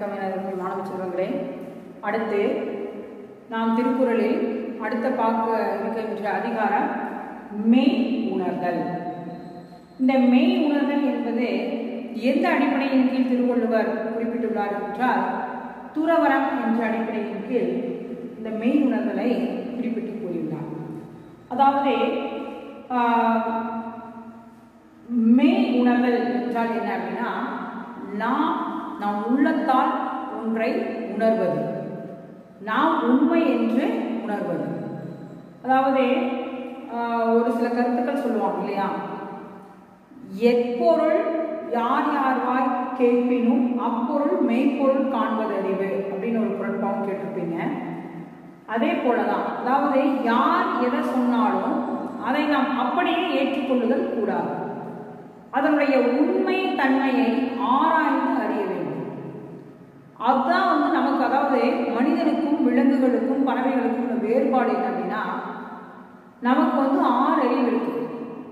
மாணவ செல்வங்களே, அடுத்து நாம் திருக்குறளில் அடுத்த பார்க்க இருக்கின்ற அதிகாரம் மெய் உணர்தல். இந்த மெய் உணர்தல் என்பது எந்த அடிப்படையின் கீழ் திருவள்ளுவர் குறிப்பிட்டுள்ளார் என்றால், துறவறம் என்ற அடிப்படையின் கீழ் இந்த மெய் உணர்தலை குறிப்பிட்டு கூறியுள்ளார். அதாவது மெய் உணர்தல் என்றால் என்ன அப்படின்னா, நாம் உள்ளத்தால் ஒன்றை உணர்வது, நாம் உண்மை என்று உணர்வது. அதாவது ஒரு சில கருத்துக்கள் சொல்லுவாங்க இல்லையா, எப்பொருள் யார் யார்வாய் கேட்பினும் அப்பொருள் மெய்ப்பொருள் காண்பது அறிவு அப்படின்னு ஒரு குரட்பாவும் கேட்டிருப்பீங்க. அதே போலதான், அதாவது யார் எதை சொன்னாலும் அதை நாம் அப்படியே ஏற்றுக்கொள்ளுதல் கூடாது. அதனுடைய உண்மை தன்மையை ஆராய்ந்து அறிய வேண்டும். அதுதான் நமக்கு, அதாவது மனிதனுக்கும் விலங்குகளுக்கும் பறவைகளுக்கும் உள்ள வேறுபாடு என்ன அப்படின்னா, நமக்கு 6 அறிவு இருக்கு.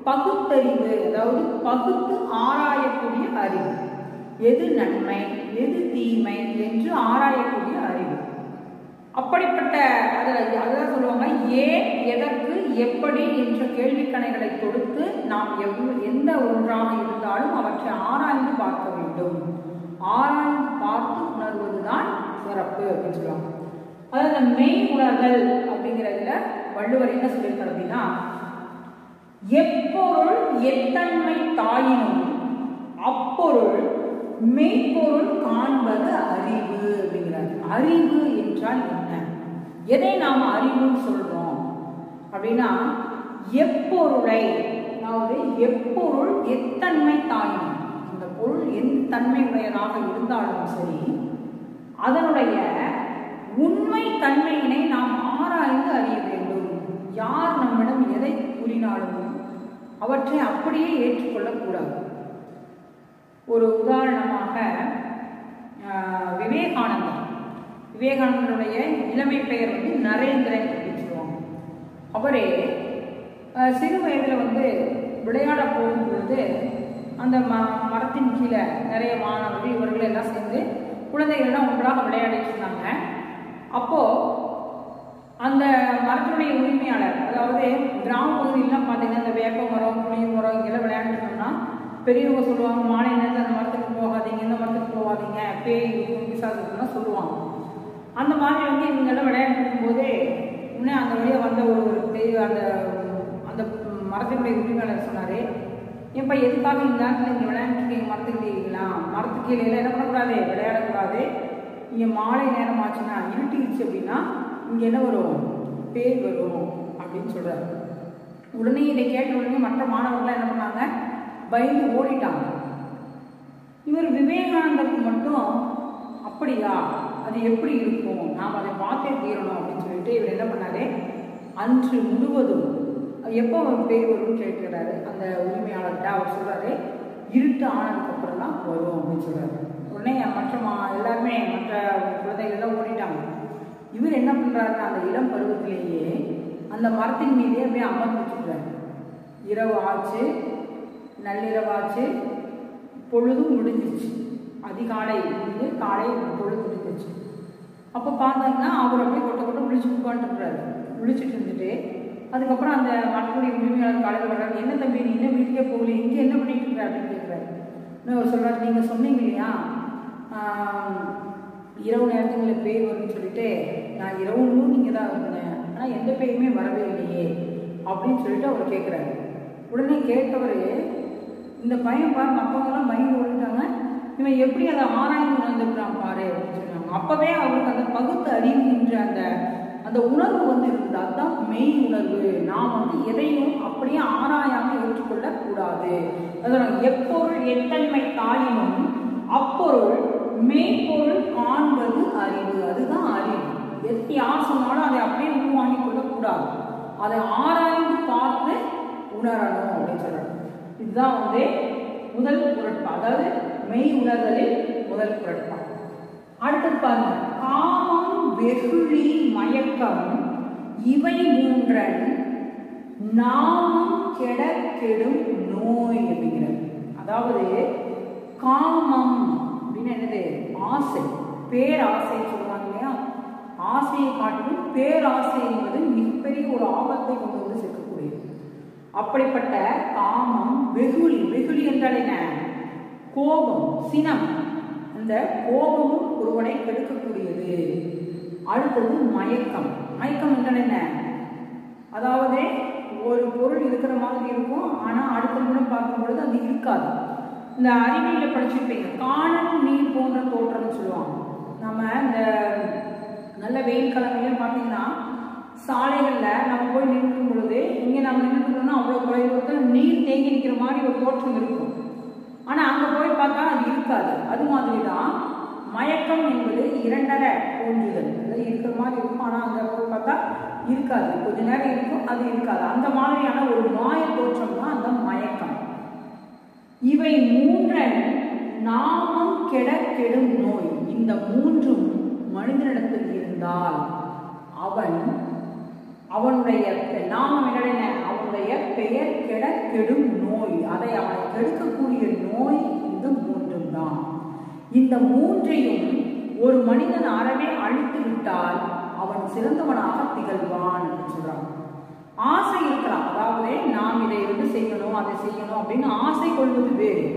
பகுத்தறிவு, அதாவது பகுத்து ஆராயக்கூடிய அறிவு, எது நன்மை எது தீமை என்று ஆராயக்கூடிய அறிவு. அப்படிப்பட்ட அதுதான் சொல்லுவாங்க, ஏன் எதற்கு எப்படி என்ற கேள்விக்கணைகளை கொடுத்து நாம் எந்த ஒன்றாக இருந்தாலும் அவற்றை ஆராய்ந்து பார்க்க வேண்டும். ஆராய்ந்து பார்த்து உணர்வதுதான் சிறப்பு அப்படின்னு சொல்லுவாங்க. அதாவது மெய் உணர்தல் அப்படிங்கிறதுல வள்ளுவர் என்ன சொல்லியிருக்கார் அப்படின்னா, எப்பொருள் எத்தன்மை தாயினும் அப்பொருள் மெய்ப்பொருள் காண்பது அறிவு அப்படிங்கிறார். அறிவு என்றால் என்ன, எதை நாம் அறிவுன்னு சொல்றோம் அப்படின்னா, எப்பொருளை, அதாவது எப்பொருள் எத்தன்மை தாயினும், அந்த பொருள் எந்த தன்மை உடையதாக இருந்தாலும் சரி, அதனுடைய உண்மை தன்மையினை நாம் ஆராய்ந்து அறிய வேண்டும். யார் நம்மிடம் எதை கூறினாலும் அவற்றை அப்படியே ஏற்றுக்கொள்ளக்கூடாது. ஒரு உதாரணமாக விவேகானந்தருடைய இளமை பெயர் நரேந்திரன் அப்படின்னு சொல்லுவாங்க. அவரே சிறு வயதில் விளையாட போகும் பொழுது அந்த மரத்தின் கீழே நிறைய மாணவர்கள் இவர்கள் எல்லாம் சேர்ந்து குழந்தைகள்லாம் ஒன்றாக விளையாடிட்டு இருந்தாங்க. அப்போது அந்த மரத்தினுடைய உரிமையாளர், அதாவது கிராம பகுதியிலாம் பார்த்தீங்கன்னா இந்த வேப்ப மரம் புளிய மரம் இங்கெல்லாம் விளையாண்டுட்டோம்னா பெரியவங்க சொல்லுவாங்க, மாலை நேரத்தில் அந்த மரத்துக்கு போகாதீங்க, இந்த மரத்துக்கு போகாதீங்க, பேய் இருக்கும் பிசாசுக்குலாம் சொல்லுவாங்க. அந்த மாதிரி இவங்கெல்லாம் விளையாண்டுருக்கும் போதே இன்னும் அந்த வழியாக வந்த ஒரு அந்த அந்த மரத்தினுடைய உரிமையாளர் சொன்னார், ஏன்ப்பா எதுக்காக இந்த நேரத்தில் இங்கே விளையாண்டுருக்கீங்க, மரத்துக்கு இருக்கீங்களா, மரத்துக்கு கீழே என்ன பண்ணக்கூடாது, விளையாடக்கூடாது, இங்கே மாலை நேரம் ஆச்சுன்னா இருட்டிடுச்சு அப்படின்னா இங்கே என்ன வரும், பேய் வரும் அப்படின்னு சொல்கிறார். உடனே இதை கேட்ட உடனே மற்ற மாணவர்கள்லாம் என்ன பண்ணாங்க, பயந்து ஓடிட்டாங்க. இவர் விவேகானந்தருக்கு மட்டும் அப்படியா, அது எப்படி இருக்கும், நாம் அதை பார்த்தே தீரணும் அப்படின்னு சொல்லிட்டு இவர் என்ன பண்ணாரு, அன்று முழுவதும் எப்போ பேய் வரும்னு கேட்கிறாரு அந்த உரிமையாளர்கிட்ட. அவர் சொல்றாரு, இருட்டு ஆனதுக்கப்புறம் தான் வரும் அப்படின்னு சொல்றாரு. உடனே எல்லாருமே மற்ற குழந்தைகள்லாம் ஓடிட்டாங்க. இவர் என்ன பண்றாருன்னா, அந்த இளம் பருவத்திலேயே அந்த மரத்தின் மீதே அப்படியே அமர்ந்துட்டுறாரு. இரவு ஆச்சு, நள்ளிரவாச்சு, பொழுதும் முடிஞ்சிச்சு, அதிகாலை முடிஞ்சு காலை பொழுது முடிஞ்சிச்சு. அப்போ பார்த்தாங்கன்னா அவர் அப்படியே கொட்ட விழிச்சு உட்காந்துருக்குறாரு. விழிச்சிட்டு இருந்துட்டு அதுக்கப்புறம் அந்த மரத்துடைய உரிமையாளர் காலையில் வர்றாரு, என்ன தம்பி நீ என்ன வீட்டுக்கே போகல, இங்கே என்ன பண்ணிட்டு இருக்க அப்படின்னு கேட்குறாரு. இன்னும் அவர் சொல்கிறார், நீங்கள் சொன்னீங்க இல்லையா இரவு நேரத்துங்களில் பேய் வரும்னு சொல்லிட்டு, நான் இரவு முழு நீங்கள் தான் இருந்தேன், ஆனால் எந்த பேயுமே வரவே இல்லையே அப்படின்னு சொல்லிட்டு அவர் கேட்குறாரு. உடனே கேட்டவர், இந்த பையன் பாரு மற்றவங்கெல்லாம் பயந்து ஓடிட்டாங்க, இவன் எப்படி அதை ஆராய்ந்து உணர்ந்துருக்கான் பாரு அப்படின்னு சொன்னாங்க. அப்போவே அவருக்கு அந்த பகுத்து அறிவுன்ற அந்த உணர்வு இருந்தது. அதுதான் மெய் உணர்வு. நாம் எதையும் அப்படியே ஆராயாமல் ஏற்றுக்கொள்ளக்கூடாது. அதான் எப்பொருள் எத்தன்மை தாயினும் அப்பொருள் மெய்ப்பொருள் காண்பது அறிவு. அதுதான் அறிவு. யார் சொன்னாலும் அதை அப்படியே உருவாகி கொள்ளக்கூடாது, அதை ஆராய்ந்து பார்த்து உணரணும் அப்படின்னு சொல்றாங்க. இதுதான் முதல் குறட்பா, அதாவது மெய் உணர்தலில் முதல் குறட்பா. அடுத்து பாருங்க, காமம் வெகுளி மயக்கம் இவை மூன்றன் நாமம் கெட கெடும் நோய் அப்படிங்கிறது. அதாவது காமம் அப்படின்னா என்னது, ஆசை, பேராசை சொல்லுவாங்க இல்லையா, ஆசையை காட்டிலும் பேராசை என்பது மிகப்பெரிய ஒரு ஆபத்தை கொண்டு வந்து சேர்க்கக்கூடியது. அப்படிப்பட்ட காமம், வெகுளி, வெகுளி என்றால் என்ன? கோபம், சினம். இந்த கோபமும் ஒருவனை கெடுக்கக்கூடியது. அடுத்தது மயக்கம். மயக்கம் என்றால் என்ன? அதாவது ஒரு பொருள் இருக்கிற மாதிரி இருக்கும், ஆனா அடுத்த நிமிடம் பார்க்கும் பொழுது அது இருக்காது. இந்த அறிவியல படிச்சிருப்பீங்க, காணல் நீர் போன்ற தோற்றம்னு சொல்லுவாங்க. நம்ம இந்த நல்ல வெயில் காலங்களையும் பார்த்தீங்கன்னா சாலைகளில் நம்ம போய் நிற்கும் பொழுது இங்கே நம்ம நின்றுட்டோம்னா அவ்வளோ தொலைதூரத்தில் நீர் தேங்கி நிற்கிற மாதிரி ஒரு தோற்றம் இருக்கும். ஆனால் அங்கே போய் பார்த்தா அது இருக்காது. அது மாதிரி தான் மயக்கம் என்பது இரண்டரை தோன்றுதல். அதாவது இருக்கிற மாதிரி இருக்கும், ஆனால் அங்கே போய் பார்த்தா இருக்காது. கொஞ்ச நேரம் இருக்கும், அது இருக்காது. அந்த மாதிரியான ஒரு மாய தோற்றம் தான் அந்த மயக்கம். இவை மூன்றன் நாமம் கெட கெடும் நோய். இந்த மூன்றும் மனிதனிடத்தில் இருந்தால் அவனுடைய நாமம் என்ன? அவனுடைய பெயர் கெட கெடும் நோய். அதை அவனை கெடுக்கக்கூடிய நோய் இந்த மூன்றும் தான். இந்த மூன்றையும் ஒரு மனிதன் அறவே அழித்து விட்டால் அவன் சிறந்தவனாக திகழ்வான் சொல்றான். ஆசை இருக்கலாம், அதாவது நாம் இதை வந்து செய்யணும், அதை செய்யணும் அப்படின்னு ஆசை கொள்வது வேறு.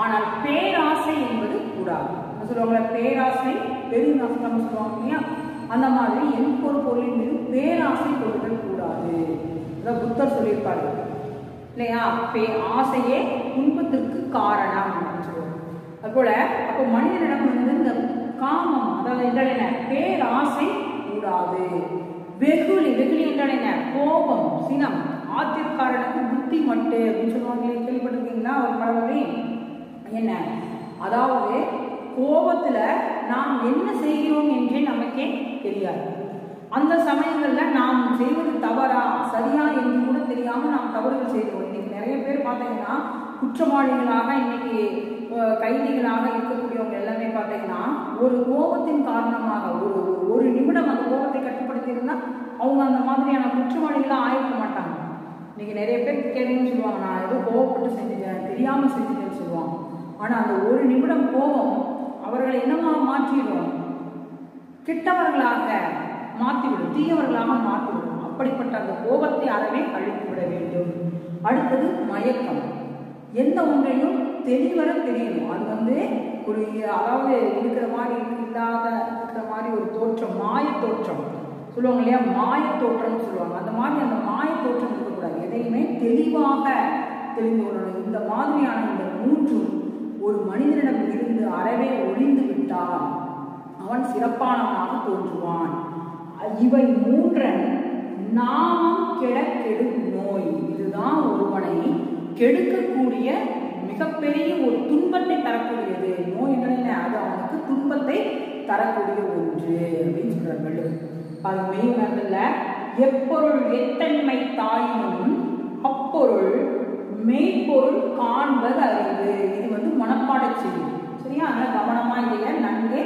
ஆனால் பேராசை என்பது கூடாது. சொல்லுவாங்களே, பேராசை பெருநாசம் சொல்லுவாங்க இல்லையா, அந்த மாதிரி எந்த ஒரு பொருளின் மீது பேராசை கொள்ளுதல் கூடாது. அதான் புத்தர் சொல்லியிருப்பாரு இல்லையா, ஆசையே துன்பத்திற்கு காரணம் அப்படின்னு சொல்லுவாங்க. அதுபோல அப்போ மனிதனிடம் வந்து இந்த காமம், அதாவது என்றால் என்ன? பேராசை கூடாது. வெகுளி, வெகுளி என்றால் என்ன? கோபம், சினம். ஆத்திரக்காரனுக்கு புத்தி மட்டு அப்படின்னு சொல்லுவாங்க, கேள்விப்பட்டிருக்கீங்களா? ஒரு பழமொழி என்ன? அதாவது கோபத்துல நாம் என்ன செய்கிறோம் என்றே நமக்கே தெரியாது. அந்த சமயங்கள்ல நாம் செய்வது தவறா சரியா என்று கூட தெரியாம நாம் தவறுகள் செய்கிறோம். இன்னைக்கு நிறைய பேர் பார்த்தீங்கன்னா குற்றவாளிகளாக, இன்னைக்கு கைதிகளாக இருக்கக்கூடியவங்க எல்லாமே பார்த்தீங்கன்னா ஒரு கோபத்தின் காரணமாக ஒரு நிமிடம் அந்த கோபத்தை கட்டுப்படுத்தி இருந்தா அவங்க அந்த மாதிரியான குற்றவாளிகளாக ஆயிருக்க மாட்டாங்க. இன்னைக்கு நிறைய பேர் கேட்டீங்கன்னு சொல்லுவாங்க, நான் ஏதோ கோபப்பட்டு செஞ்சுட்டேன், தெரியாம செஞ்சுட்டேன்னு சொல்லுவாங்க. ஆனா அந்த ஒரு நிமிடம் கோபம் அவர்களை என்னமா மாற்றிவிடும்? கெட்டவர்களாக மாற்றிவிடும், தீயவர்களாக மாற்றிவிடும். அப்படிப்பட்ட அந்த கோபத்தை அறவே அழித்து விட வேண்டும். அடுத்தது மயக்கம். எந்த ஒன்றையும் தெளிவர தெரியணும். அது வந்து ஒரு அதாவது இருக்கிற மாதிரி இல்லாத இருக்கிற மாதிரி ஒரு தோற்றம், மாய தோற்றம் சொல்லுவாங்க இல்லையா, மாய தோற்றம்னு சொல்லுவாங்க. அந்த மாதிரி அந்த மாய தோற்றம் இருக்கக்கூடாது. எதையுமே தெளிவாக தெரிந்து கொள்ளணும். இந்த மாதிரியான இந்த மூன்றும் ஒரு மனிதனிடம் இருந்து அறவே ஒழிந்து விட்டால் அவன் சிறப்பானவனாக தோன்றுவான். இவை மூன்றன் நாமம் கெட கெடும் நோய். இதுதான் ஒருவனை கெடுக்கக்கூடிய மிகப்பெரிய ஒரு துன்பத்தை தரக்கூடியது. நோய் என்ன? அது அவனுக்கு துன்பத்தை தரக்கூடிய ஒன்று அப்படின்னு சொல்றார்கள். அது மெய்யுணர்தல்ல எப்பொருள் எத்தன்மை தாயினும் அப்பொருள் மெய்ப்பொருள் காண்பது அறிவு. இது வந்து மனப்பாட செய்யும். சரியா? அதனால கவனமா இதைய நன்கு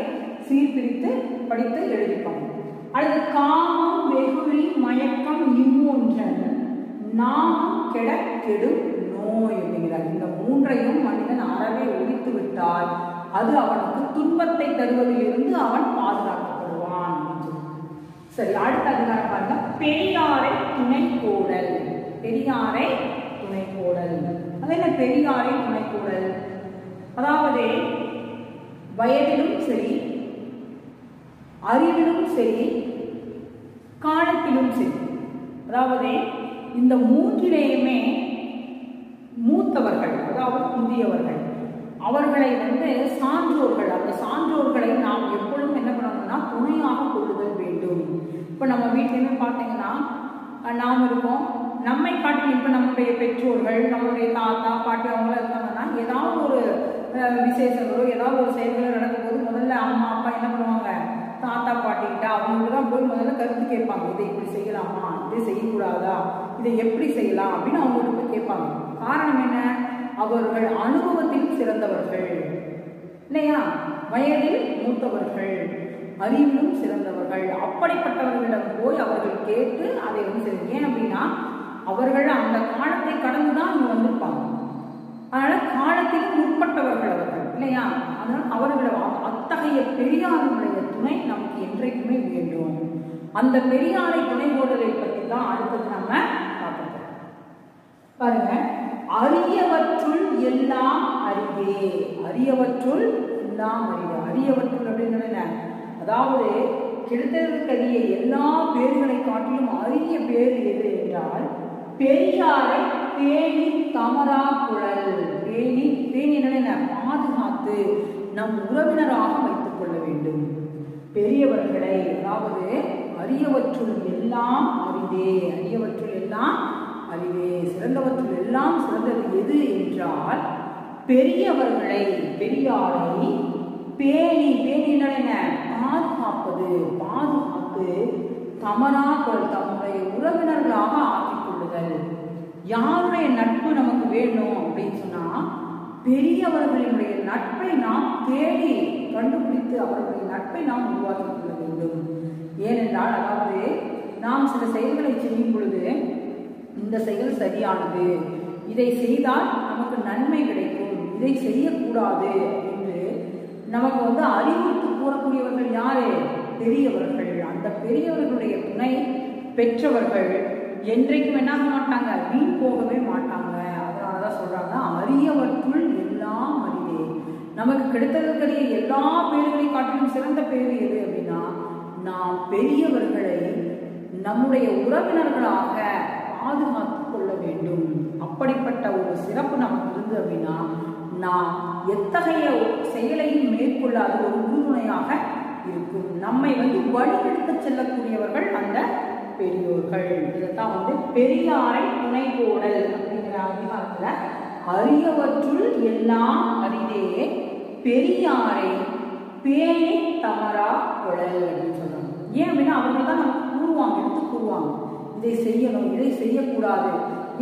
சீர்பிரித்து படித்து எழுதிப்பாங்க. அடுத்து காமம், வெகுளி, மயக்கம் இம்மூன்றன் நாமம் கெட கெடும் நோய் அப்படிங்கிறார். இந்த மூன்றையும் மனிதன் அறவே ஒழித்து விட்டால் அது அவனுக்கு துன்பத்தை தருவதிலிருந்து அவன் பாதுகாக்கப்படுவான். சரி, அடுத்த அதிகாரம் பாருங்க. பெரியாரை துணை கோடல். பெரியாரை துணை கோடல். அது என்ன பெரியாரை துணை கோடல்? அதாவது வயதிலும் சரி, அறிவிலும் சரி, காலத்திலும் சரி, அதாவது இந்த மூன்றிலேயுமே மூத்தவர்கள், அதாவது முதியவர்கள், அவர்களை வந்து சான்றோர்கள், அந்த சான்றோர்களை நாம் எப்பொழுதும் என்ன பண்ணணும்னா துணையாக கொள்ளுதல் வேண்டும். இப்போ நம்ம வீட்டிலேருந்து பார்த்தீங்கன்னா நாம் இருக்கோம், நம்மை காட்டி இப்போ நம்முடைய பெற்றோர்கள், நம்மளுடைய தாத்தா பாட்டி அவங்களாம் இருக்காங்கன்னா ஏதாவது ஒரு விசேஷங்களோ ஏதாவது ஒரு செயல்களோ நடக்கும்போது முதல்ல அம்மா அப்பா என்ன பண்ணுவாங்க, தாத்தா பாட்டிக்கிட்ட அவங்களுக்கு தான் போய் முதல்ல கருத்து கேட்பாங்க. இதை இப்படி செய்யலாமா, இதை செய்யக்கூடாதா, இதை எப்படி செய்யலாம் அப்படின்னு அவங்கள்ட்ட போய் கேட்பாங்க. காரணம் என்ன? அவர்கள் அனுபவத்தில் சிறந்தவர்கள் இல்லையா, வயதில் மூத்தவர்கள், அறிவிலும் சிறந்தவர்கள். அப்படிப்பட்டவர்களிடம் போய் அவர்கள் கேட்டு அதை வந்து சரி. ஏன் அப்படின்னா அவர்கள் அந்த காலத்தை கடந்துதான் இங்க வந்திருப்பாங்க. அதனால காலத்திலும் முற்பட்டவர்கள் அவர்கள் இல்லையா. அதனால அவர்கள் அத்தகைய அத்தகைய பெரியாருடைய துணை நமக்கு என்றைக்குமே வேண்டும். அந்த பெரியாரை துணை போடுவதை பற்றி தான் அடுத்தது நம்ம பார்க்க பாருங்க. அரியவற்றுள் எல்லாம் அறிவே. அரியவற்றுள் எல்லாம் அறிவே. அரியவற்றுள் அப்படிங்கிறது என்ன? அதாவது கிடைத்ததற்கரிய எல்லா பேர்களை காட்டிலும் அரிய பேர் எது என்றால் பெரியாரை பேணி தமரா குழல். பேணி என்ன? பாதுகாத்து நம் உறவினராக வைத்துக் கொள்ள வேண்டும். பெரியவர்களை, அதாவது அரியவற்றுள் எல்லாம் அறிவே. அரியவற்றுள் எல்லாம் அறிவே. சிறந்தவற்றுள் எல்லாம் சிறந்தது எது என்றால் பெரியவர்களை, பெரியாரை பேணி என்ன? பாதுகாப்பது. பாதுகாத்து தமராக்கள் தம்முடைய உறவினர்களாக ஆக்கிக் கொள்ளுதல். யாருடைய நட்பு நமக்கு வேணும் அப்படின்னு சொன்னா பெரியவர்களினுடைய நட்பை நாம் தேடி கண்டுபிடித்து அவர்களுடைய நட்பை நாம் உருவாக்கிக் கொள்ள வேண்டும். ஏனென்றால் அதாவது நாம் சில செயல்களை செய்யும் பொழுது இந்த செயல் சரியானது, இதை செய்தால் நமக்கு நன்மை கிடைக்கும், இதை செய்யக்கூடாது என்று நமக்கு அறிவுறுத்து கூறக்கூடியவர்கள் யாரு? பெரியவர்கள். அந்த பெரியவர்களுடைய துணை பெற்றவர்கள் என்றைக்கும் என்னாக மாட்டாங்க, வீண் போகவே மாட்டாங்க. அதனாலதான் சொல்றாங்க அரியவற்றுள் எல்லாம் அறிவே. நமக்கு கிடைத்ததற்கரிய எல்லா பேர்களையும் காட்டிலும் சிறந்த பேர் எது அப்படின்னா நாம் பெரியவர்களை நம்முடைய உறவினர்களாக பாதுகாத்துக் கொள்ள வேண்டும். அப்படிப்பட்ட ஒரு சிறப்பு நமக்கு இருந்து அப்படின்னா நாம் எத்தகைய செயலையும் மேற்கொள்ளாத ஒரு உறுதுணையாக இருக்கும். நம்மை வழிநடத்த செல்லக்கூடியவர்கள் அந்த பெரியோர்கள். இதைத்தான் பெரியாரை துணை போடல் அப்படிங்கிற அதிகாரத்துல அரியவற்றுள் எல்லாம் அறிவே பெரியாரை பேணி தமரா குழல் அப்படின்னு சொல்றாங்க. ஏன் அப்படின்னா அவர்கள் தான் நமக்கு கூறுவாங்க, எடுத்து கூறுவாங்க இதை செய்யணும், இதை செய்யக்கூடாது.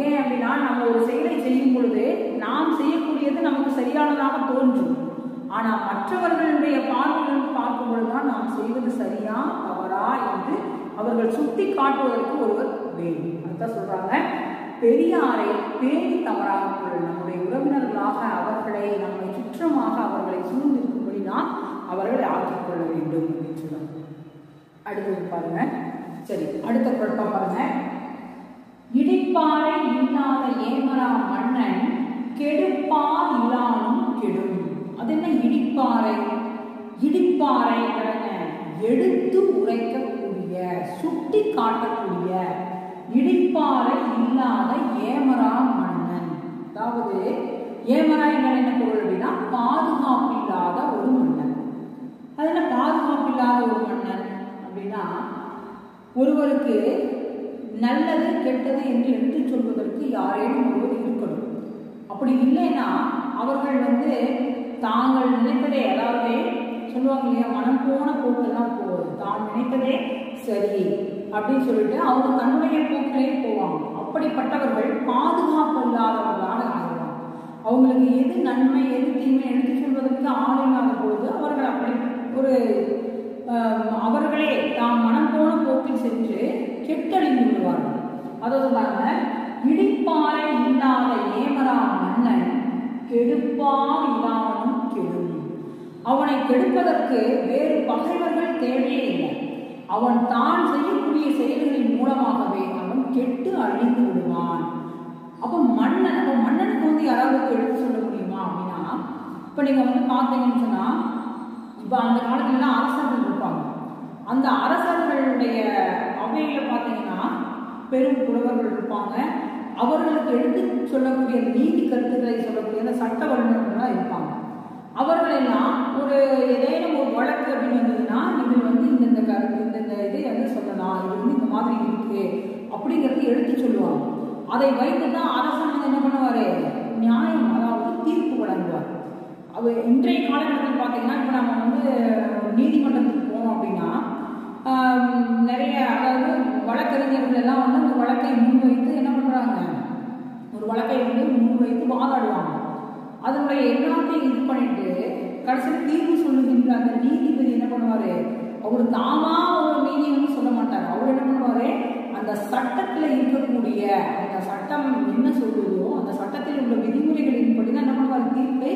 ஏன் அப்படின்னா நம்ம ஒரு செயலை செய்யும் பொழுது நாம் செய்யக்கூடியது நமக்கு சரியானதாக தோன்றும். ஆனா மற்றவர்களுடைய பார்வைகள் பார்க்கும் பொழுதுதான் நாம் செய்வது சரியா தவறா என்று அவர்கள் சுட்டி காட்டுவதற்கு ஒருவர் வேண்டும். அதுதான் சொல்றாங்க பெரியாரை பேணி தவறாக கொள். நம்முடைய உறவினர்களாக அவர்களை நம்மை சுற்றமாக அவர்களை சூழ்ந்திருக்கும்படி நாம் அவர்களை ஆக்கிக் கொள்ள வேண்டும் அப்படின்னு சொல்றாங்க. அடுத்தது பாருங்க. சரி, அடுத்த குழப்பம் பாருங்க. இடிப்பாறை இல்லாத ஏமரா மன்னன் கெடுப்பார் இல்லானும் கெடும். அது என்ன இடிப்பாறை? இடிப்பாறை எடுத்து உரைக்கக்கூடிய, சுட்டி காட்டக்கூடிய இடிப்பாறை இல்லாத ஏமரா மன்னன். அதாவது ஏமரா என்ன பொருள் அப்படின்னா பாதுகாப்பு இல்லாத ஒரு மன்னன். அது என்ன பாதுகாப்பு இல்லாத ஒரு மன்னன் அப்படின்னா ஒருவருக்கு நல்லது கெட்டது என்று எடுத்து சொல்வதற்கு யாரேனும் ஒருவர் இருக்கணும். அப்படி இல்லைன்னா அவர்கள் தாங்கள் நினைப்பதே, அதாவது சொல்லுவாங்க இல்லையா, மனம் போன போக்கெல்லாம் போகுது, தான் நினைப்பதே சரி அப்படின்னு சொல்லிட்டு அவங்க தன்னுடைய போக்கிலே போவாங்க. அப்படிப்பட்டவர்கள் பாதுகாப்பு இல்லாதவர்களாக ஆகிறாங்க. அவங்களுக்கு எது நன்மை எது தீமை எடுத்து சொல்வதற்கு ஆள் இல்லாத பொழுது அவர்கள் அப்படி ஒரு அவர்களே தாம் மனம் போன போக்கில் சென்று கெட்டழிந்து விடுவார்கள். அதை சொன்னாங்க இடிப்பாறை இல்லாத ஏமரா மன்னன் கெடுப்பார் இல்லாமலும் கெடும். அவனை கெடுப்பதற்கு வேறு பகைவர்கள் தேவையே இல்லை. அவன் தான் செய்யக்கூடிய செயல்களின் மூலமாகவே அவன் கெட்டு அழிந்து விடுவான். அப்போ மன்னனுக்கு யாராவது எடுத்து சொல்ல முடியுமா அப்படின்னா, இப்போ நீங்க பார்த்தீங்கன்னு சொன்னா, இப்போ அந்த காலத்துலலாம் அரசர்கள் இருப்பாங்க. அந்த அரசர்களுடைய அவையில பார்த்தீங்கன்னா பெரும் புலவர்கள் இருப்பாங்க. அவர்களுக்கு எடுத்து சொல்லக்கூடிய நீதி கருத்துக்களை சொல்லக்கூடிய அந்த சட்ட வல்லுநர்களாக இருப்பாங்க. அவர்களெல்லாம் ஒரு ஏதேனும் ஒரு வழக்கு அப்படின்னு வந்ததுன்னா இதில் இந்த கருத்து இந்த இதை சொல்லலாம், இது இந்த மாதிரி இருக்கு அப்படிங்கிறது எடுத்து சொல்லுவாங்க. அதை வைத்து தான் அரசன் என்ன பண்ணுவார், நியாயம், அதாவது தீர்ப்பு வழங்குவார். அவர் இன்றைய காலகட்டத்தில் பார்த்தீங்கன்னா இப்போ நம்ம நீதிமன்றத்துக்கு போனோம் அப்படின்னா நிறைய, அதாவது வழக்கறிஞர்கள் எல்லாம் அந்த வழக்கை முன்வைத்து என்ன பண்ணுறாங்க, ஒரு வழக்கை முன்வைத்து வாதாடுவாங்க. அதனுடைய எல்லாத்தையும் இது பண்ணிட்டு கடைசியில் தீர்வு சொல்லுகின்ற அந்த நீதிபதி என்ன பண்ணுவார், அவர் தாமா ஒரு நீதியை சொல்ல மாட்டார். அவர் என்ன பண்ணுவார், அந்த சட்டத்தில் இருக்கக்கூடிய அந்த சட்டம் என்ன சொல்லுதோ அந்த சட்டத்தில் உள்ள விதிமுறைகளின்படி தான் என்ன பண்ணுவார், தீர்ப்பை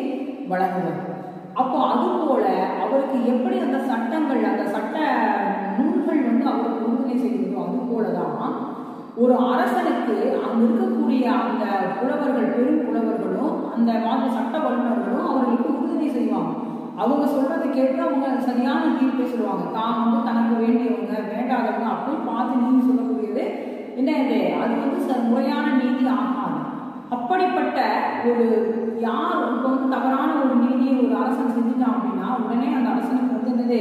வழங்குவார். அப்போ அதுபோல அவருக்கு எப்படி அந்த சட்டங்கள் அந்த சட்ட நூல்கள் வந்து அவருக்கு உறுதுணை செய்கிறதோ அது போலதான் ஒரு அரசனுக்கு அங்க இருக்கக்கூடிய அந்த புலவர்கள் பெரும் புலவர்களும் அந்த மாதிரி சட்ட வல்லுநர்களும் அவர்களுக்கு உறுதுணை செய்வாங்க. அவங்க சொல்றதை கேட்டு அவங்க சரியான தீர்ப்பை சொல்லுவாங்க. தான் வந்து தனக்கு வேண்டியவங்க வேண்டாதவங்க அப்படி பார்த்து நீதி சொல்லக்கூடியது என்ன இது, அது வந்து முறையான நீதி ஆகாது. அப்படிப்பட்ட ஒரு யார் இப்போ வந்து தவறான ஒரு நீதியை ஒரு அரசன் செஞ்சுட்டான் அப்படின்னா உடனே அந்த அரசனுக்கு வந்து என்னது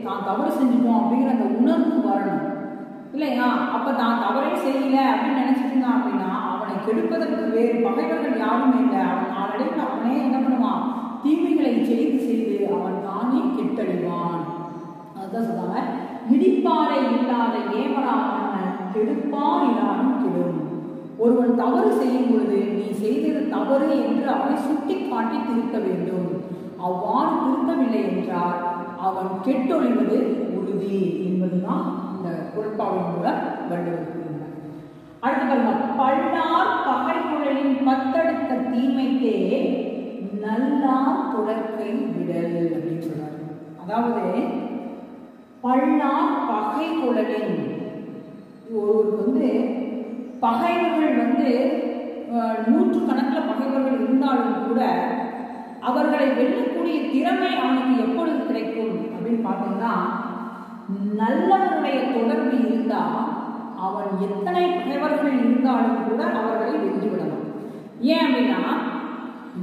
தான் தவறு செஞ்சுட்டோம் அப்படிங்கிற அந்த உணர்வு வரணும் இல்லையா? அப்ப தான் தவறே செய்யல அப்படின்னு நினைச்சிட்டு இருந்தான் அப்படின்னா அவனை கெடுப்பதற்கு வேறு பகைவர்கள் யாருமே இல்லை. அவன் நாளடைவில் அவனே என்ன பண்ணுவான், தீமைகளை செய்து அவன் தானே கெட்டடிவான். அதுதான் சொல்றாங்க, இடிப்பாறை இல்லாத ஏமராமன் கெடுப்பான் இல்லாமல் கெடும். ஒருவன் தவறு செய்யும் பொழுது நீ செய்தது தவறு என்று அவனை சுட்டி காட்டி திருத்த வேண்டும். அவ்வாறு திருத்தவில்லை என்றால் அவன் கெட்டொழிவது உறுதி என்பதுதான் இந்த குறட்பாவின் மூலம் வள்ளுவர். அடுத்து பாருங்க, பல்லார் பகை குழலின் பத்தடுத்த தீமைக்கே நல்லார் தொடர்க்கை விடல் அப்படின்னு சொல்றாரு. அதாவது பல்லார் பகை குழலின் ஒருவருக்கு வந்து பகைவர்கள் வந்து நூற்றுக்கணக்கில் பகைவர்கள் இருந்தாலும் கூட அவர்களை வெல்லக்கூடிய திறமை அவனுக்கு எப்பொழுது கிடைக்கும் அப்படின்னு பார்த்தோம்னா நல்லவருடைய தொடர்பு இருந்தா அவன் எத்தனை பகைவர்கள் இருந்தாலும் கூட அவர்களை வென்று விடலாம். ஏன் அப்படின்னா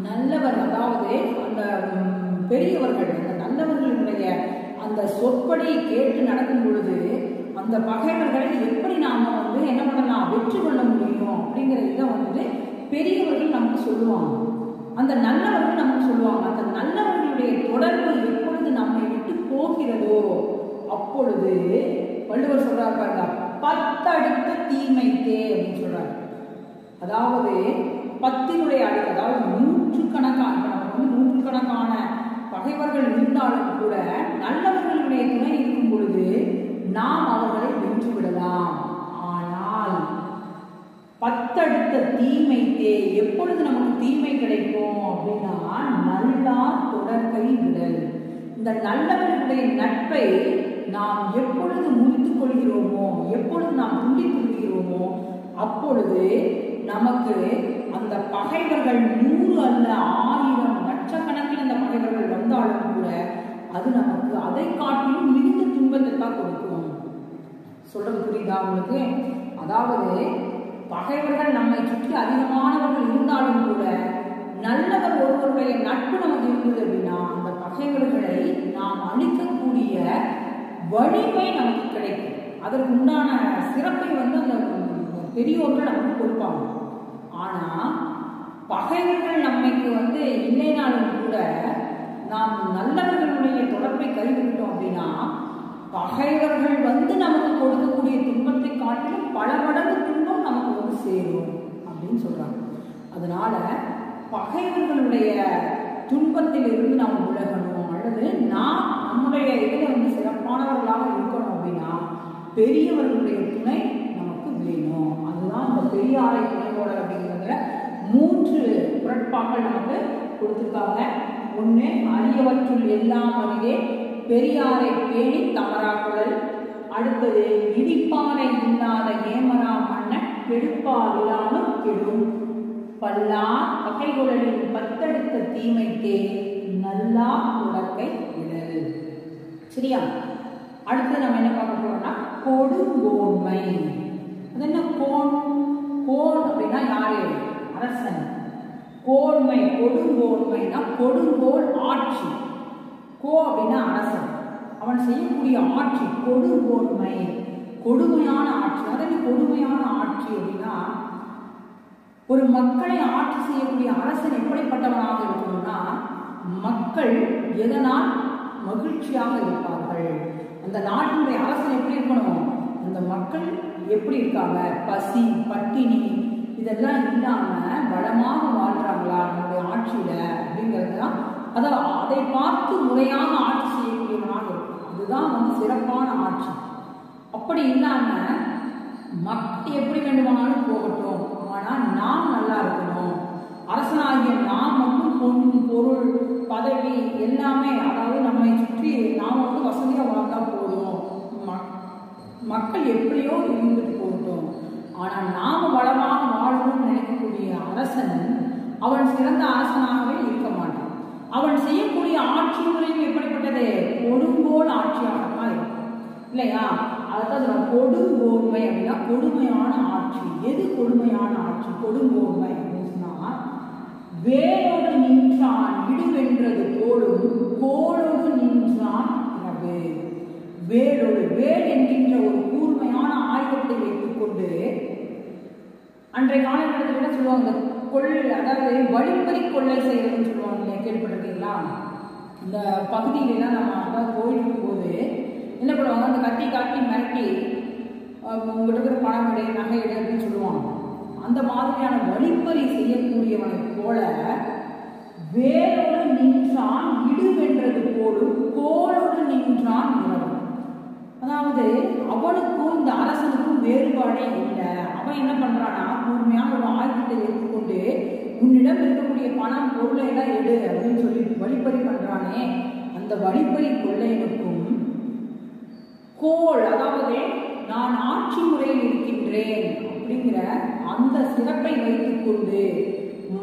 நல்லவர், அதாவது அந்த பெரியவர்கள் அந்த நல்லவர்களுடைய அந்த சொற்படி கேட்டு நடக்கும் பொழுது அந்த பகைவர்களை எப்படி நாம வந்து என்ன பண்ணலாம், வெற்றி கொள்ள முடியும் அப்படிங்கிற இதை வந்து பெரியவர்கள் நமக்கு சொல்லுவாங்க. அந்த நல்லவர்கள் நமக்கு சொல்லுவாங்க. அந்த நல்லவர்களுடைய தொடர்பு எப்பொழுது நம்மை விட்டு போகிறதோ அப்பொழுது வள்ளுவர் சொல்றாரு பாருங்க, பத்தடுத்த தீமைக்கே அப்படின்னு சொல்றாரு. அதாவது பத்தினுடைய அடுக்கு, அதாவது நூற்றுக்கணக்கான பகைவர்கள் இருந்தாலும் கூட நல்லவர்களுடைய துணை இருக்கும் பொழுது நாம் அவர்களை வென்று விடலாம். ஆனால் பத்தடுத்த தீமைக்கே எப்பொழுது நமக்கு தீமை கிடைக்கும் அப்படின்னா நல்லார் தொடர்கை விடல். இந்த நல்லவர்களுடைய நட்பை நாம் எப்பொழுது முறித்துக் கொள்கிறோமோ, எப்பொழுது நாம் துண்டித்து விடுகிறோமோ அப்பொழுது நமக்கு அந்த பகைவர்கள் 100 அல்ல 1000 லட்சக்கணக்கில் அந்த பகைவர்கள் வந்தாலும் கூட அது நமக்கு அதை காட்டிலும் மிகுந்த துன்பத்தை தான் கொடுக்கும். சொல்றது புரியுதா உங்களுக்கு? அதாவது பகைவர்கள் நம்மை சுற்றி அதிகமானவர்கள் இருந்தாலும் கூட நல்லவர் ஒருவருடைய நட்பு நமக்கு இருந்தது அப்படின்னா அந்த பகைவர்களை நாம் அழிக்கக்கூடிய வலிமை நமக்கு கிடைக்கும். அதற்கு உண்டான சிறப்பை வந்து அந்த பெரியோர்கள் நமக்கு கொடுப்பாங்க. ஆனா பகைவர்கள் நம்மைக்கு வந்து இல்லைனாலும் கூட நாம் நல்லவர்களுடைய தொடர்பை கைவிட்டோம் அப்படின்னா பகைவர்கள் வந்து நமக்கு கொடுக்கக்கூடிய துன்பத்தை காட்டிலும் பல மடங்கு துன்பம் நமக்கு வந்து சேரும் அப்படின்னு சொல்றாங்க. அதனால பகைவர்களுடைய துன்பத்தில் இருந்து நாம் விலகணும், அல்லது நாம் நம்முடைய இதில் வந்து சிறப்பானவர்களாக இருக்கணும் அப்படின்னா பெரியவர்களுடைய துணை நமக்கு வேணும். அதுதான் இந்த பெரியாரை துணையோடர் அப்படிங்கிறதுல 3 குறட்பாக்கள் நமக்கு கொடுத்துருக்காங்க. ஒன்று, அரியவற்றுள் எல்லாம் அறிவே பெரியாரை பேணி தமரா குழல். அடுத்தது, இடிப்பாறை இல்லாத ஏமரா மன்ன கெடுப்பாரிலானும் கெடும். பல்லா பகைகுழலின் பத்தடுத்த தீமைக்கே நல்லா உடக்கை விடல். சரியா? அடுத்து நம்ம என்ன பார்க்க போறோம்னா கொடுங்கோன்மை. அது என்ன கோன்? கோன் அப்படின்னா யாரு? அரசன். கோன்மை, கொடுங்கோன்மைனா கொடுங்கோல் ஆட்சி. கோ அப்படின்னா அரசன், அவன் செய்யக்கூடிய ஆட்சி கொடுங்கோன்மை, கொடுமையான ஆட்சி. அதாவது கொடுமையான ஆட்சி அப்படின்னா ஒரு மக்களை ஆட்சி செய்யக்கூடிய அரசன் எப்படிப்பட்டவனாக இருக்கணும்னா மக்கள் எதனால் மகிழ்ச்சியாக இருப்பார்கள். அந்த நாட்டினுடைய அரசன் எப்படி இருக்கணும், அந்த மக்கள் எப்படி இருக்காங்க, பசி பட்டினி இதெல்லாம் இல்லாம வளமாக வாழ்றாங்களா நம்முடைய ஆட்சியில அப்படிங்கிறதுதான். அதை பார்த்து முறையாக ஆட்சி செய்யக்கூடியவனாக இருக்கும். அதுதான் வந்து சிறப்பான ஆட்சி. அப்படி இல்லாம மக்கள் எப்படி வேண்டுமானாலும் போகட்டும், ஆனால் நாம் நல்லா இருக்கணும். அரசனாகிய நாம் மட்டும் பொன் பொருள் பதவி எல்லாமே, அதாவது நம்மை சுற்றி நாம் வந்து வசதியாக வாழ்ந்தா போதும், மக்கள் எப்படியோ இருந்துட்டு போகட்டும், ஆனால் நாம் வளமாக வாழணும்னு நினைக்கக்கூடிய அரசன் அவன் சிறந்த அரசனாகவே இருக்க மாட்டான். அவன் செய்யக்கூடிய ஆட்சி முறையும் எப்படிப்பட்டது? கொடுங்கோல் ஆட்சியாகத்தான் இருக்கும் இல்லையா? அதுதான் கொடுங்கோன்மை அப்படின்னா கொடுமையான ஆட்சி. எது கொடுமையான ஆட்சி? கொடுங்கோன்மை அப்படின்னு சொன்னா, வேரோடு நின்றான் இடுவென்றது போலும் கோளோடு நின்றான் இரவு. வேரோடு, வேல் என்கின்ற ஒரு கூர்மையான ஆயுதத்தை வைத்துக் கொண்டு அன்றைய காலகட்டத்தில் என்ன சொல்லுவாங்க, அதாவது வழிப்பறி கொள்ளை செய்யறதுன்னு சொல்லுவாங்க இல்லையா? கேள்விப்பட்டிருக்கீங்களா? இந்த பகுதியிலாம் நம்ம அதாவது கோயிலுக்கு போது என்ன பண்ணுவாங்க, அந்த கத்தி காட்டி மிரட்டி உங்கள்கிட்ட இருக்கிற பணம் எடு, நகை எடு அப்படின்னு சொல்லுவாங்க. அந்த மாதிரியான வழிப்பறி செய்யக்கூடியவனை போல வேரோடு நின்றான் இடுவென்றது போலும் கோளோடு நின்றான் இரவு. அதாவது அவனுக்கும் இந்த அரசனுக்கும் வேறுபாடே இல்லை. அவன் என்ன பண்றானா, கூர்மையான ஒரு ஆயுதத்தை எடுத்துக்கொண்டு உன்னிடம் இருக்கக்கூடிய பணம் பொருளை எல்லாம் எடு அப்படின்னு சொல்லி வழிப்பறி பண்றானே, அந்த வழிப்பறி கொள்ளையனுக்கும் கோள், அதாவது நான் ஆட்சி முறையில் இருக்கின்றேன் அப்படிங்கிற அந்த சிறப்பை வைத்துக் கொண்டு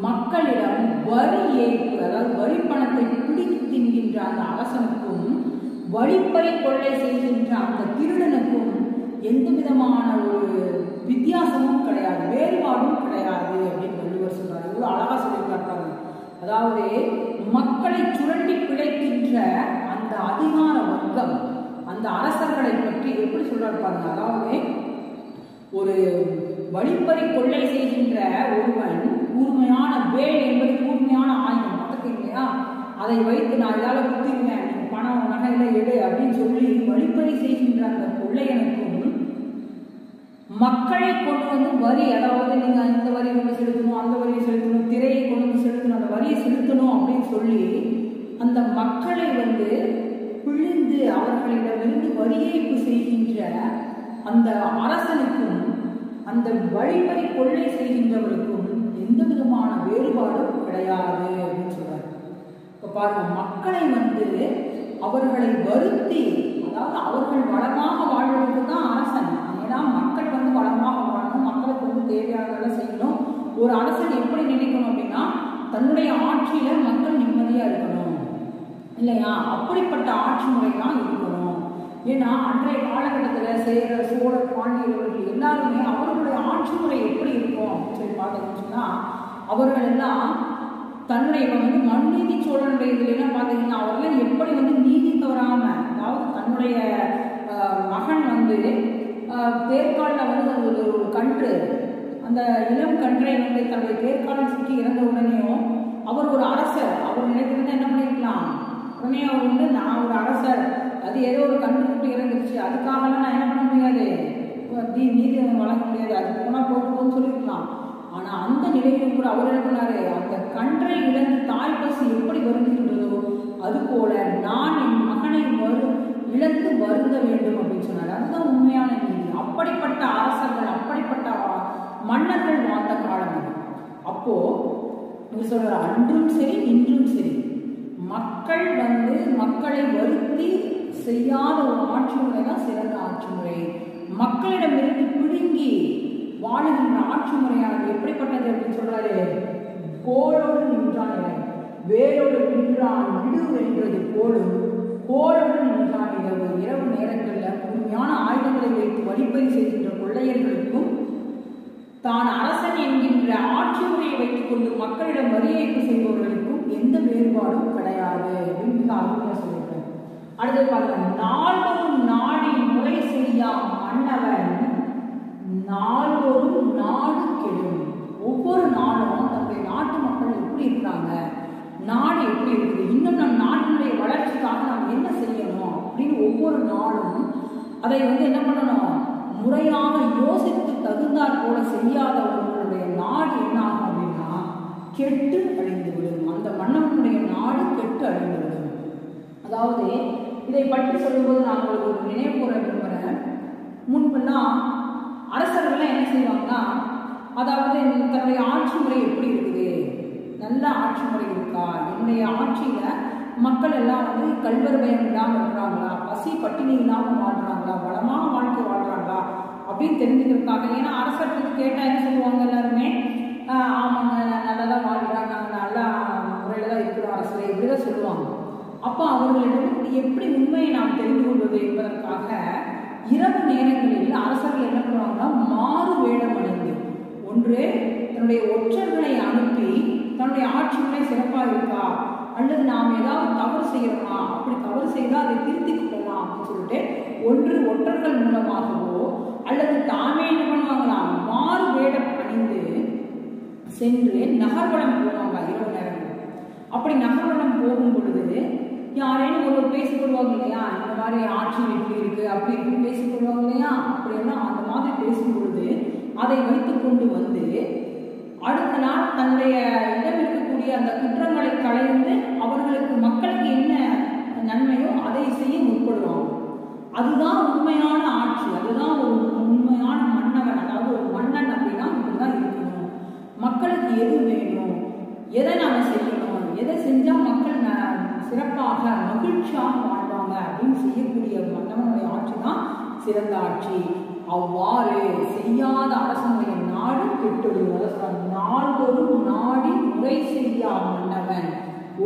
மக்களிடம் வரி ஏற்பு, அதாவது வரி பணத்தை பிடித்து தின்கின்ற அந்த அரசனுக்கும் வழிப்பறி கொள்ளை செய்கின்ற அந்த திருடனுக்கும் எந்த விதமான ஒரு வித்தியாசமும் கிடையாது, வேறுபாடும் கிடையாது அப்படின்னு வள்ளுவர் சொல்றாரு. இவ்வளவு அழகா சொல்லி காட்டுறாங்க. அதாவது மக்களை சுரண்டி பிழைக்கின்ற அந்த அதிகார வர்க்கம், அந்த அரசர்களை பற்றி எப்படி சொல்றாரு பாருங்க. அதாவது ஒரு வழிப்பறி கொள்ளை செய்கின்ற ஒருவன் கூர்மையான வேல் என்பது கூர்மையான ஆயுதம் பார்த்துக்கீங்களா, அதை வைத்து நான் இதால குத்திருவேன், பணம் நகையில எடு அப்படின்னு சொல்லி வழிப்பறி செய்கின்ற அந்த கொள்ளையனுக்கும் மக்களை கொண்டு வந்து வரி, அதாவது நீங்க இந்த வரி கொண்டு செலுத்தணும், அந்த வரியை செலுத்தணும், திரையை கொண்டு வந்து செலுத்தணும், அந்த வரியை செலுத்தணும் அப்படின்னு சொல்லி அந்த மக்களை வந்து பிழிந்து அவர்களிடமிருந்து வரி ஏய்ப்பு செய்கின்ற அந்த அரசனுக்கும் அந்த வழிப்பறி கொள்ளை செய்கின்றவர்களுக்கும் எந்த விதமான வேறுபாடும் கிடையாது அப்படின்னு சொல்றாரு. இப்ப பாருங்க, மக்களை வந்து அவர்களை வருத்தி, அதாவது அவர்கள் வளமாக வாழ்வதற்கு தான் அரசன். ஏன்னா மக்கள் வந்து வளமாக வாழணும், மக்களுக்கு வந்து தேவையானதை செய்யணும். ஒரு அரசன் எப்படி நினைக்கணும் அப்படின்னா, தன்னுடைய ஆட்சியில மக்கள் நிம்மதியா இருக்கணும் இல்லையா? அப்படிப்பட்ட ஆட்சி முறை தான் இருக்கணும். ஏன்னா அன்றைய காலகட்டத்தில் சேரர், சோழர், பாண்டியர்கள் எல்லாருமே அவர்களுடைய ஆட்சி முறை எப்படி இருக்கும் அப்படின்னு சொல்லி பார்த்தீங்கன்னா, அவர்கள் எல்லாம் தன்னுடைய வந்து மண்நீதி சோழனுடைய இதுல எல்லாம் பார்த்தீங்கன்னா அவர்கள் எப்படி வந்து நீதி தவறாம, அதாவது தன்னுடைய மகன் வந்து தேர்காலில் வந்து ஒரு கன்று, அந்த இளம் கன்றை வந்து தன்னுடைய தேர்காலம் சிக்கி இறந்த உடனேயும் அவர் ஒரு அரசர், அவர் நினைத்திருந்தா என்ன பண்ணிருக்கலாம், உடனே அவர் வந்து நான் ஒரு அரசர், அது ஏதோ ஒரு கன்று குட்டி இறந்துருச்சு, அதுக்காகலாம் நான் என்ன பண்ண முடியாது, நீதி வழங்க முடியாது, அது போனால் போட்டுன்னு சொல்லியிருக்கலாம். ஆனால் அந்த நிலையிலும் கூட அவர் என்ன பண்ணாரு, அந்த கன்றை இழந்து தாய் பசி எப்படி வருந்துகின்றதோ அதுபோல நான் என் மகனை இழந்து வருந்த வேண்டும் அப்படின்னு சொன்னார். அதுதான் உண்மையான நீதி. அப்படிப்பட்ட அரசர்கள், அப்படிப்பட்ட மன்னர்கள் வாழ்ந்த காலம் அது. அப்போ இவர் சொல்ற அன்றும் சரி இன்றும் சரி மக்கள் வந்து மக்களை வருத்தி செய்யாத ஒரு ஆட்சி முறை தான் சிறந்த ஆட்சி முறை. மக்களிடமிருந்து பிடுங்கி வாழுகின்ற ஆட்சி முறையானது எப்படிப்பட்டது அப்படின்னு சொல்றாரு, கோளோடு நின்றான் வேரோடு நின்றான் விடு என்றது போலும் கோளோடு நின்றான் இரவு. இரவு நேரங்களில் உண்மையான ஆயுதங்களை வைத்து வழிப்பறி செய்கின்ற கொள்ளையர்களுக்கும் தான் அரசன் என்கின்ற ஆட்சி முறையை வைத்துக் கொண்டு மக்களிடம் வரி ஏய்ப்பு செய்பவர்களுக்கும் எந்த வேறுபாடும் கிடையாது அப்படின்னு மிக அருமையாக சொல்லியிருக்காரு. அடுத்து பாருங்க, நாள்தோறும் நாடி முறை செய்யா மன்னவன் நாள்தோறும் நாடு கெடும். ஒவ்வொரு நாளும் தன்னுடைய நாட்டு மக்கள் எப்படி இருக்காங்க, நாடு எப்படி இருக்குது, இன்னும் நம் நாட்டினுடைய வளர்ச்சிக்காக நாம் என்ன செய்யணும் அப்படின்னு ஒவ்வொரு நாளும் அதை வந்து என்ன பண்ணணும், முறையாக யோசித்து தகுந்தாற் போல செய்யாதவர்களுடைய நாடு என்ன ஆகும் அப்படின்னா கெட்டு அழிந்துவிடும். அந்த மன்னனுடைய நாடு கெட்டு அழிந்துவிடும். அதாவது இதை பற்றி சொல்லும்போது நான் உங்களுக்கு ஒரு நினைவு கூற விரும்புகிறேன். முன்பெல்லாம் அரசர்கள் என்ன செய்வாங்கன்னா, அதாவது தன்னுடைய ஆட்சி முறை எப்படி இருக்குது, நல்ல ஆட்சி முறை இருக்கா, என்னுடைய ஆட்சியில மக்கள் எல்லாம் வந்து கல்வர் பயம் இல்லாமல் இருக்கிறாங்களா, பசி பட்டினி இல்லாமல் வாழ்றாங்களா, வளமான வாழ்க்கை வாழ்றாங்களா அப்படின்னு தெரிஞ்சுக்கிறதுக்காக. ஏன்னா அரசர்கள் கேட்டால் என்ன சொல்லுவாங்க எல்லாருமே, ஆமாங்க நல்லா தான் வாழ்கிறாங்க, நாங்கள் நல்லா முறையில் தான் இருக்கிறோம் அரசு, இப்படிதான் சொல்லுவாங்க. அப்போ அவர்களிடம் எப்படி உண்மையை நாம் தெரிந்து கொள்வது என்பதற்காக இரவு நேரங்களில் அரசர்கள் என்ன பண்ணுவாங்கன்னா மாறு வேடம் அணிந்து, ஒன்று தன்னுடைய ஒற்றர்களை அனுப்பி தன்னுடைய ஆட்சி முறை சிறப்பாக இருக்கா, அல்லது நாம் ஏதாவது தவறு செய்யறோமா, அப்படி தவறு செய்தால் அதை திருத்திக் கொள்ளலாம் அப்படின்னு சொல்லிட்டு ஒன்று ஒற்றர்கள் மூலமாகவோ அல்லது தாமே என்ன பண்ணுவாங்களாம் மாறு வேடம் அணிந்து சென்று நகர்வலம் போவாங்க இரவு நேரங்கள். அப்படி நகர்வலம் போகும் பொழுது யாரேனும் ஒருவர் பேசிக்கொள்வாங்க இல்லையா, இந்த மாதிரி ஆட்சி எப்படி இருக்கு அப்படி இப்படி பேசிக்கொள்வாங்க இல்லையா, அப்படியெல்லாம் அந்த மாதிரி பேசும் பொழுது அதை வைத்துக் கொண்டு வந்து அடுத்த நாள் தன்னுடைய இடம் இருக்கக்கூடிய அந்த குற்றங்களை களைந்து அவர்களுக்கு மக்களுக்கு என்ன நன்மையோ அதை செய்ய முற்படுவாங்க. அதுதான் உண்மையான ஆட்சி, அதுதான் ஒரு உண்மையான மன்னவன். அதாவது ஒரு மன்னன் அப்படின்னா இப்படிதான் இருக்கணும், மக்களுக்கு எது வேணும், எதை நாம செய்யணும், எதை செஞ்சா மக்கள் சிறப்பாக மகிழ்ச்சியாக வாழ்வாங்க அப்படின்னு செய்யக்கூடிய மன்னவனுடைய ஆட்சி தான் சிறந்த ஆட்சி. அவ்வாறு செய்யாத அரசனுடைய நாடு கெட்டுவிடும். நாள்தோறும் நாடி முறை செய்யா மன்னவன்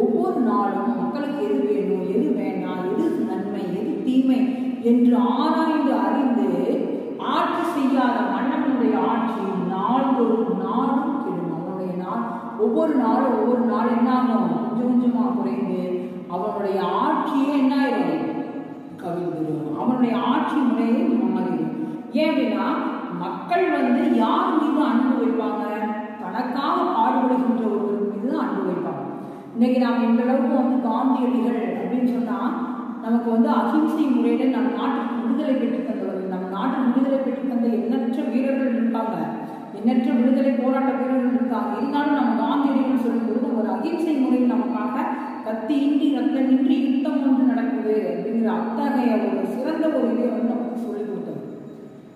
ஒவ்வொரு நாளும் மக்களுக்கு எது வேணும் எது வேண்டாம், எது நன்மை எது தீமை என்று ஆராய்ந்து அறிந்து ஆட்சி செய்யாத மன்னவனுடைய ஆட்சி நாள்தோறும் நாடும் கெடும். அவனுடைய நாள் ஒவ்வொரு நாள் என்ன ஆகும், கொஞ்சம் கொஞ்சமா குறைந்து அவனுடைய ஆட்சியே என்ன ஆயிடும், கவிழ்ந்துடும். அவனுடைய ஆட்சி முறையே மாறிடும். ஏன் அப்படின்னா மக்கள் வந்து யார் மீது அன்பு வைப்பாங்க, தனக்காக பாடுபடுகின்ற ஒருவர் மீது அன்பு வைப்பாங்க. இன்னைக்கு நாம் இந்த அளவுக்கு வந்து காந்தியடிகள் அப்படின்னு சொன்னா நமக்கு வந்து அகிம்சை முறையில நம் நாட்டுக்கு விடுதலை பெற்று தந்தவர்கள், நம்ம நாட்டுக்கு விடுதலை பெற்று தந்த எண்ணற்ற வீரர்கள் இருக்காங்க, எண்ணற்ற விடுதலை போராட்ட வீரர்கள் இருக்காங்க. இருந்தாலும் நம்ம காந்தியடிகள் சொல்லும்போது ஒரு அகிம்சை முறையில் நமக்காக கத்தியின்றி ரத்தமின்றி யுத்தம் ஒன்று நடக்குது அப்படிங்கிற அத்தகைய ஒரு சிறந்த ஒரு இதை வந்து நமக்கு சொல்லிக் கொடுத்தது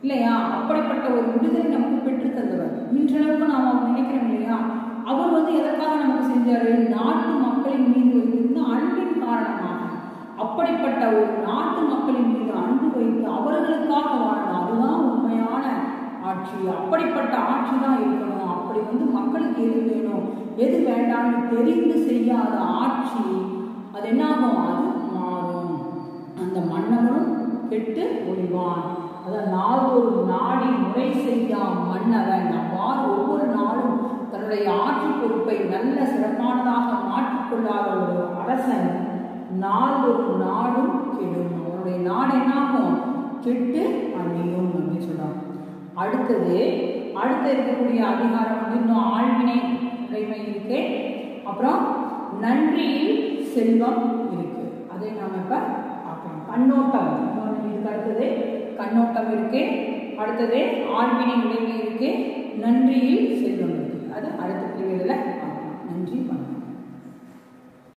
இல்லையா. அப்படிப்பட்ட ஒரு விடுதலை நமக்கு பெற்று தந்தவர். இன்றளவுக்கு நாம் அவர் நினைக்கிறோம் இல்லையா, அவர் வந்து எதற்காக நமக்கு செஞ்சாரு, நாட்டு மக்களின் மீது வைத்திருந்த அன்பின் காரணமாக. அப்படிப்பட்ட ஒரு நாட்டு மக்களின் மீது அன்பு வைத்து அவர்களுக்காக வாழணும், அதுதான் உண்மையான ஆட்சி. அப்படிப்பட்ட ஆட்சி தான் இருக்கணும். அப்படி வந்து மக்களுக்கு எது வேணும் எது வேண்டாம்னு தெரிந்து செய்யாத ஆட்சி அது என்னாகும், அது மாறும். அந்த மன்னவனும் கெட்டு ஒழிவான். அதான் நாள்தோறும் நாடி முறை செய்யா மன்னவன். அவ்வாறு ஒவ்வொரு நாளும் தன்னுடைய ஆட்சி பொறுப்பை நல்ல சிறப்பானதாக மாற்றிக்கொள்ளாத ஒரு அரசன் நாள்தோறும் நாடும் கெடும். அவனுடைய நாடு என்னாகும், கெட்டு அழியும் அப்படின்னு சொல்றாங்க. அடுத்த இருக்கக்கூடிய அதிகாரம் வந்து இன்னும் ஆழ்வினை உடைமை இருக்கு, அப்புறம் நன்றியில் செல்வம் இருக்கு. அதை நாம இப்ப பார்க்கலாம். கண்ணோட்டம் இதுக்கு அடுத்தது கண்ணோட்டம் இருக்கு, அடுத்தது ஆழ்வினை உடைமை இருக்கு, நன்றியில் செல்வம் இருக்கு. அது அடுத்த பிரிவுல பார்க்கலாம். நன்றி, வணக்கம்.